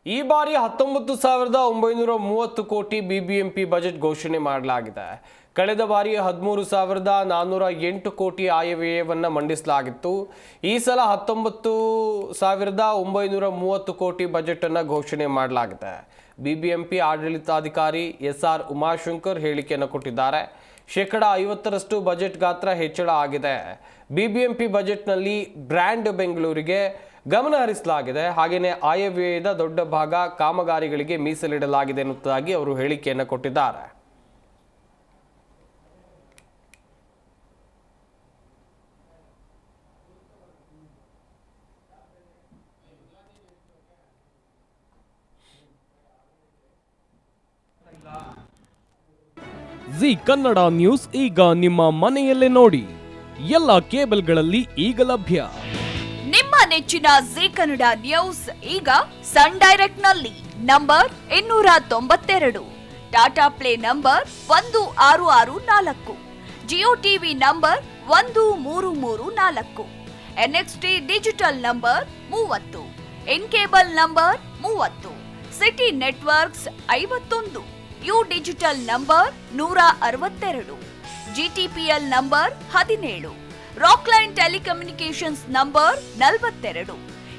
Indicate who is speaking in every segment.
Speaker 1: ಈ ಬಾರಿ 19,930 ಕೋಟಿ ಬಿಬಿಎಂಪಿ ಬಜೆಟ್ ಘೋಷಣೆ ಮಾಡಲಾಗಿದೆ. ಕಳೆದ ಬಾರಿ 13,408 ಕೋಟಿ ಆಯವ್ಯಯವನ್ನು ಮಂಡಿಸಲಾಗಿತ್ತು. ಈ ಸಲ 19,930 ಕೋಟಿ ಬಜೆಟ್ ಅನ್ನು ಘೋಷಣೆ ಮಾಡಲಾಗಿದೆ. ಬಿಬಿಎಂಪಿ ಆಡಳಿತಾಧಿಕಾರಿ ಎಸ್ಆರ್ ಉಮಾಶಂಕರ್ ಹೇಳಿಕೆಯನ್ನು ಕೊಟ್ಟಿದ್ದಾರೆ. 50% ಬಜೆಟ್ ಗಾತ್ರ ಹೆಚ್ಚಳ ಆಗಿದೆ. ಬಿಬಿಎಂಪಿ ಬಜೆಟ್ನಲ್ಲಿ ಬ್ರ್ಯಾಂಡ್ ಬೆಂಗಳೂರಿಗೆ ಗಮನ ಹರಿಸಲಾಗಿದೆ. ಹಾಗೆಯೇ ಆಯವ್ಯಯದ ದೊಡ್ಡ ಭಾಗ ಕಾಮಗಾರಿಗಳಿಗೆ ಮೀಸಲಿಡಲಾಗಿದೆ ಎನ್ನುವುದಾಗಿ ಅವರು ಹೇಳಿಕೆಯನ್ನು ಕೊಟ್ಟಿದ್ದಾರೆ.
Speaker 2: ಜಿ ಕನ್ನಡ ನ್ಯೂಸ್ ಈಗ ನಿಮ್ಮ ಮನೆಯಲ್ಲೇ ನೋಡಿ. ಎಲ್ಲ ಕೇಬಲ್ಗಳಲ್ಲಿ ಈಗ ಲಭ್ಯ.
Speaker 3: ನಿಮ್ಮ ನೆಚ್ಚಿನ ಜಿ ಕನ್ನಡ ನ್ಯೂಸ್ ಈಗ ಸನ್ ಡೈರೆಕ್ಟ್ ನಲ್ಲಿ number 292, Tata Play number 1664, Jio TV number 1334, NXT digital number 30, in cable number 30, city networks 51, U digital number 162, GTPL number 17, Rockline telecommunications number 42,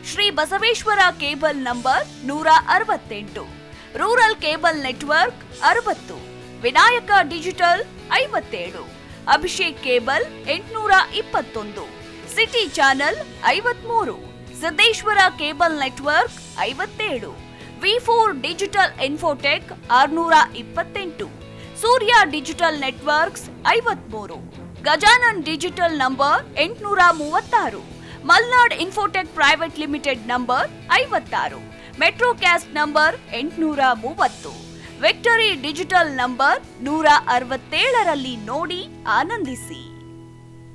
Speaker 3: Shri Basaveshwara cable number 168, rural cable network 60, Vinayaka digital 57, Abhishek cable 821, city channel 53, Siddeshwara cable network 57, ವಿ4 digital infotech 628, Surya digital networks 53, Gajanan digital number 836, Malnad infotech private limited number 56, Metrocast number 830, victory digital number 167ರಲ್ಲಿ ನೋಡಿ ಆನಂದಿಸಿ.